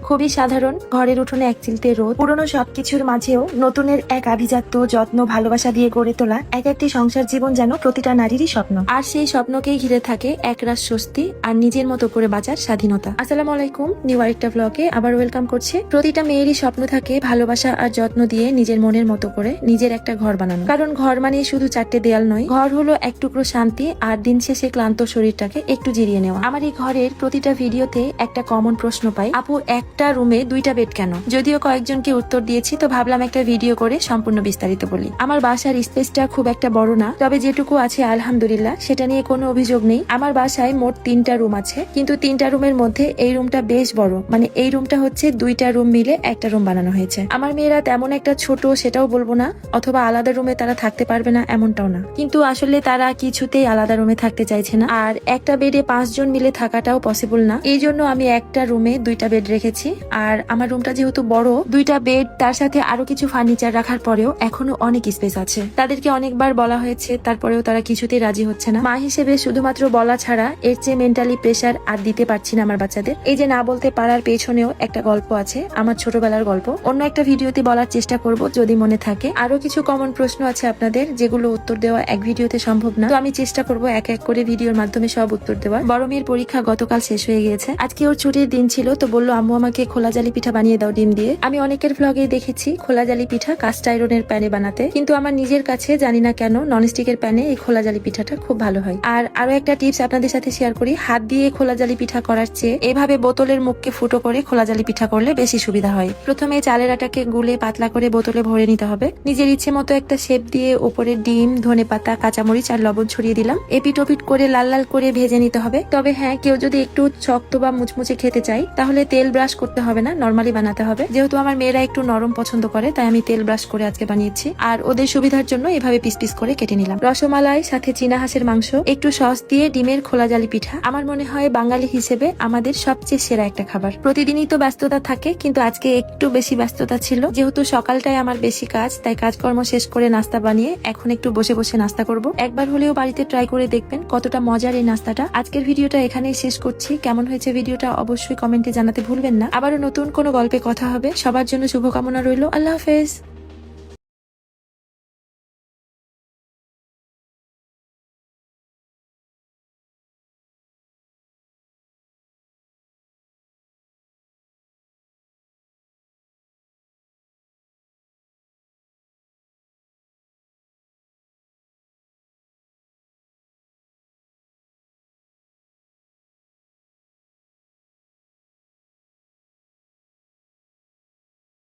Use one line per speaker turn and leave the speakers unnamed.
খুবই সাধারণ, ঘরের উঠোনে এক চিলতে রোদ, পুরনো সবকিছুর মাঝেও নতুনের এক আভিজাত্য, যত্ন, ভালোবাসা দিয়ে গড়ে তোলা এক একটি সংসার জীবন যেন প্রতিটা নারীরই স্বপ্ন। আর সেই স্বপ্নকেই ঘিরে থাকে একরাশ স্বস্তি আর নিজের মতো করে বাঁচার স্বাধীনতা। আসসালামু আলাইকুম, নিউ আরেকটা ব্লগে আবার ওয়েলকাম করছে। প্রতিটা মেয়েরই স্বপ্ন থাকে ভালোবাসা আর যত্ন দিয়ে নিজের মনের মতো করে নিজের একটা ঘর বানানো। কারণ ঘর মানে শুধু চারটে দেয়াল নয়, ঘর হলো এক টুকরো শান্তি আর দিন শেষে ক্লান্ত শরীরটাকে একটু জিরিয়ে নেওয়া। আমার এই ঘরের প্রতিটা ভিডিওতে একটা কমন প্রশ্ন পাই, আপু একটা রুমে দুইটা বেড কেন? যদিও কয়েকজনকে উত্তর দিয়েছি, তো ভাবলাম একটা ভিডিও করে সম্পূর্ণ বিস্তারিত বলি। আমার বাসার স্পেসটা খুব একটা বড় না, তবে যেটুকু আছে আলহামদুলিল্লাহ সেটা নিয়ে কোনো অভিযোগ নেই। আমার বাসায় মোট 3টা রুম আছে, কিন্তু 3টা রুমের মধ্যে এই রুমটা বেশ বড়, মানে এই রুমটা হচ্ছে 2টা রুম মিলে একটা রুম বানানো হয়েছে। আমার মেয়েরা তেমন একটা ছোট সেটাও বলবো না, অথবা আলাদা রুমে তারা থাকতে পারবে না এমনটাও না, কিন্তু আসলে তারা কিছুতেই আলাদা রুমে থাকতে চাইছে না। আর একটা বেডে 5 জন মিলে থাকাটাও পসিবল না, এই জন্য আমি একটা রুমে 2টা বেড রেখেছি। আর আমার রুমটা যেহেতু বড়, 2টা বেড তার সাথে আরো কিছু ফার্নিচার রাখার পরেও এখনো অনেক স্পেস আছে। তাদেরকে অনেকবার বলা হয়েছে, তারপরেও তারা কিছুতেই রাজি হচ্ছে না। মা হিসেবে শুধুমাত্র বলা ছাড়া এর চেয়ে মেন্টালি প্রেশার আর দিতে পারছি না আমার বাচ্চাদের। এই যে না বলতে পারার পেছনেও একটা গল্প আছে, আমার ছোটবেলার গল্প। অন্য একটা ভিডিওতে বলার চেষ্টা করব যদি মনে থাকে। আরো কিছু কমন প্রশ্ন আছে আপনাদের, যেগুলো উত্তর দেওয়া এক ভিডিওতে সম্ভব না, তো আমি চেষ্টা করব এক এক করে ভিডিওর মাধ্যমে সব উত্তর দেওয়ার। বড় মেয়ের পরীক্ষা গতকাল শেষ হয়ে গিয়েছে, আজকে ওর ছুটির দিন ছিল, তো বললো আম্মু আমাকে খোলা জালি পিঠা বানিয়ে দাও ডিম দিয়ে। আমি অনেকের ভ্লগে দেখেছি খোলা জালি পিঠা কাস্ট আয়রনের প্যানে বানাতে, কিন্তু আমার নিজের কাছে জানি না কেন ননস্টিকের প্যানে এই খোলা জালি পিঠাটা খুব ভালো হয়। আর আরো একটা টিপস আপনাদের সাথে শেয়ার করি, হাত দিয়ে খোলা জালি পিঠা করার চেয়ে এভাবে বোতলের মুখকে ফুটো করে খোলা জালি পিঠা করলে বেশি সুবিধা হয়। প্রথমে চালের আটাকে গুলে পাতলা করে বোতলে ভরে নিতে হবে। নিজের ইচ্ছে মতো একটা শেপ দিয়ে উপরে ডিম, ধনেপাতা, কাঁচামরিচ আর লবণ ছড়িয়ে দিলাম। এপিট ওপিট করে লাল লাল করে ভেজে নিতে হবে। তবে হ্যাঁ, কেউ যদি একটু শক্ত বা মুচমুচে খেতে চাই তাহলে তেল ব্রাশ করতে হবে না, নর্মালি বানাতে হবে। যেহেতু আমার মেয়েরা একটু নরম পছন্দ করে, তাই আমি তেল ব্রাশ করে আজকে বানিয়েছি। আর ওদের সুবিধার জন্য এভাবে পিস পিস করে কেটে নিলাম। রসমালাই সাথে চীনা হাঁসের মাংস, একটু সস দিয়ে ডিমের খোলা জালি পিঠা আমার মনে হয় বাঙালি হিসেবে আমাদের সবচেয়ে সেরা একটা খাবার। প্রতিদিনই তো ব্যস্ততা থাকে, কিন্তু আজকে একটু বেশি ব্যস্ততা ছিল। যেহেতু সকালটায় আমার বেশি কাজ, তাই কাজকর্ম শেষ করে নাস্তা বানিয়ে এখন একটু বসে বসে নাস্তা করব। একবার হলেও বাড়িতে ট্রাই করে দেখবেন কতটা মজার এই নাস্তাটা। আজকের ভিডিওটা এখানেই শেষ করছি। কেমন হয়েছে ভিডিওটা অবশ্যই কমেন্টে জানাতে ভুলবেন না। আবারও নতুন কোনো গল্পে কথা হবে। সবার জন্য শুভকামনা রইল। আল্লাহ হাফেজ।